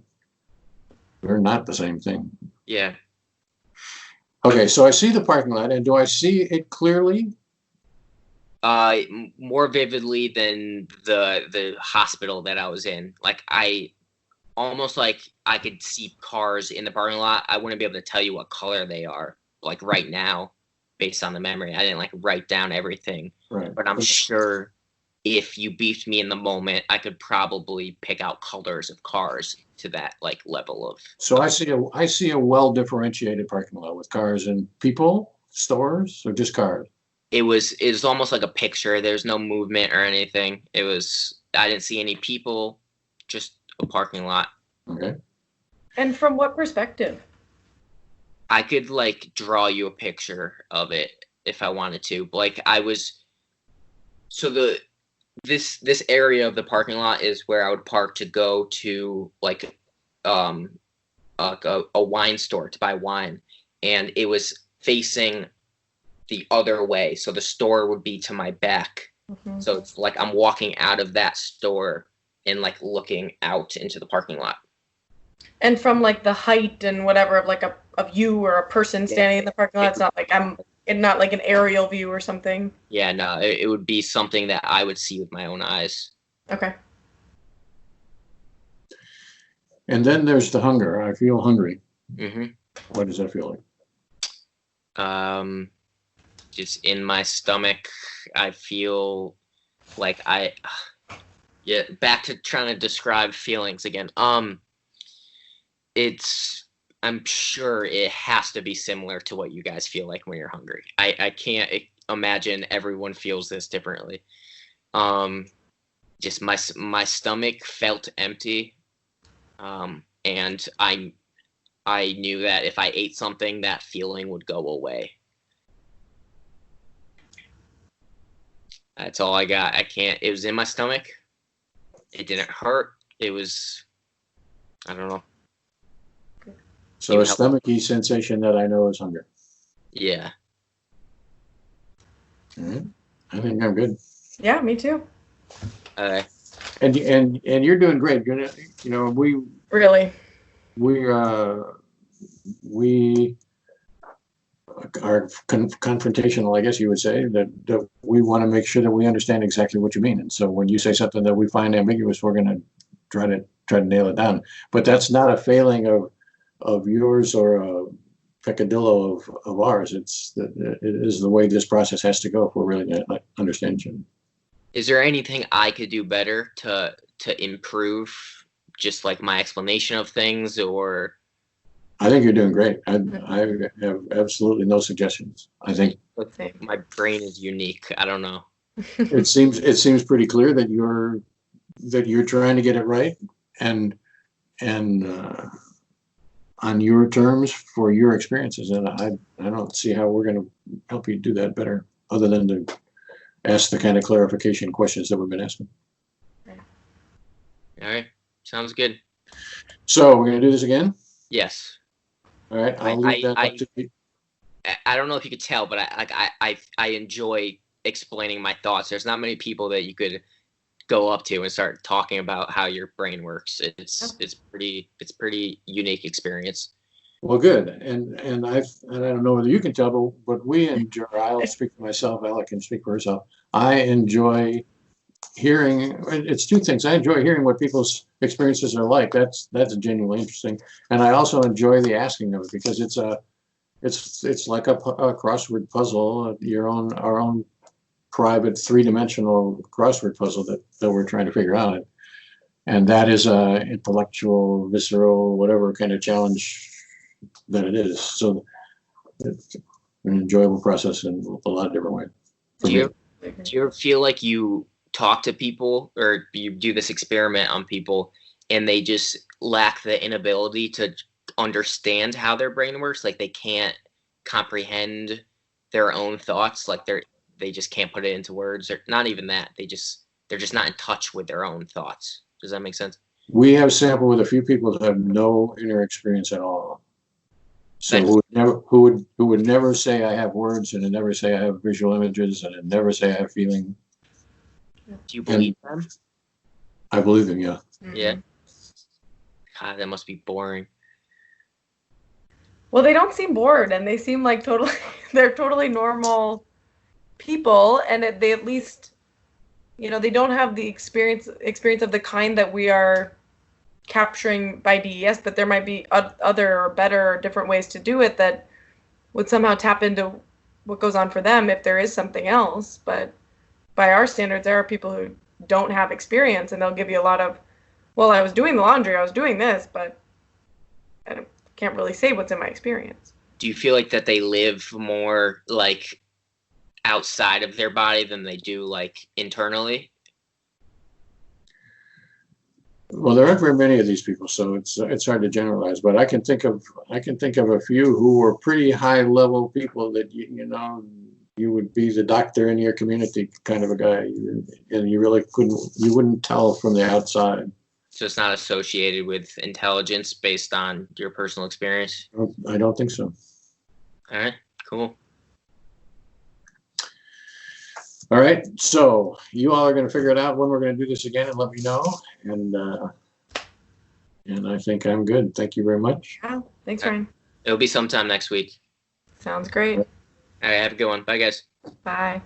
not the same thing. Yeah. Okay, so I see the parking lot, and do I see it clearly? More vividly than the hospital that I was in. Like I almost like I could see cars in the parking lot. I wouldn't be able to tell you what color they are, like right now, based on the memory. I didn't like write down everything, Right. but I'm sure if you beefed me in the moment, I could probably pick out colors of cars to that like level of. So I see a well differentiated parking lot with cars and people, stores, or just cars. It was almost like a picture. There's no movement or anything. I didn't see any people, just a parking lot. Okay. And from what perspective? I could like draw you a picture of it if I wanted to. Like this area of the parking lot is where I would park to go to like a wine store to buy wine, and it was facing the other way, so the store would be to my back. Mm-hmm. So it's like I'm walking out of that store and like looking out into the parking lot. And from like the height and whatever of like of you or a person standing in the parking lot, it's not like not like an aerial view or something. Yeah, no, it would be something that I would see with my own eyes. Okay. And then there's the hunger. I feel hungry. Mm-hmm. What does that feel like? Just in my stomach, I feel like yeah, back to trying to describe feelings again. I'm sure it has to be similar to what you guys feel like when you're hungry. I can't imagine everyone feels this differently. Just my stomach felt empty. And I knew that if I ate something, that feeling would go away. That's all I got. It was in my stomach. It didn't hurt. It was, I don't know. So a stomachy sensation that I know is hunger. Yeah. All right. I think I'm good. Yeah, me too. And you're doing great. You know, we are confrontational, I guess you would say, that we want to make sure that we understand exactly what you mean. And so when you say something that we find ambiguous, we're going to try to nail it down. But that's not a failing of yours or a peccadillo of ours. It is the way this process has to go if we're really going to understand you. Is there anything I could do better to improve just like my explanation of things, or? I think you're doing great. I have absolutely no suggestions. I think my brain is unique. I don't know. It seems pretty clear that you're trying to get it right and on your terms for your experiences. And I don't see how we're going to help you do that better other than to ask the kind of clarification questions that we've been asking. All right. Sounds good. So we're going to do this again? Yes. All right. I'll leave that up to you. I don't know if you could tell, but I enjoy explaining my thoughts. There's not many people that you could go up to and start talking about how your brain works. It's pretty unique experience. Well, good. And I don't know whether you can tell, but we enjoy. I'll speak for myself. Alec can speak for herself. I enjoy hearing. It's two things. I enjoy hearing what people's experiences are like. That's genuinely interesting, and I also enjoy the asking of it because it's like a crossword puzzle. Our own private three-dimensional crossword puzzle that we're trying to figure out, and that is a intellectual, visceral, whatever kind of challenge that it is. So it's an enjoyable process in a lot of different ways. Do you ever feel like you talk to people or you do this experiment on people and they just lack the inability to understand how their brain works? Like they can't comprehend their own thoughts. Like they just can't put it into words, or not even that. They're just not in touch with their own thoughts. Does that make sense? We have sampled with a few people that have no inner experience at all. So who would never say I have words, and never say I have visual images, and never say I have feeling. Do you believe them? I believe them, yeah. Yeah. God, that must be boring. Well, they don't seem bored, and they seem like they're totally normal people, and they at least, they don't have the experience of the kind that we are capturing by DES, but there might be other or better or different ways to do it that would somehow tap into what goes on for them if there is something else. But by our standards, there are people who don't have experience, and they'll give you a lot of, well, I was doing the laundry, I was doing this, but I can't really say what's in my experience. Do you feel like that they live more like outside of their body than they do like internally? Well, there aren't very many of these people, so it's hard to generalize. But I can think of a few who were pretty high level people that you would be the doctor in your community kind of a guy, and you wouldn't tell from the outside. So it's not associated with intelligence based on your personal experience? I don't think so. All right, cool. All right, so you all are going to figure it out when we're going to do this again and let me know. And I think I'm good. Thank you very much. Yeah, thanks, Ryan. It'll be sometime next week. Sounds great. All right, have a good one. Bye, guys. Bye.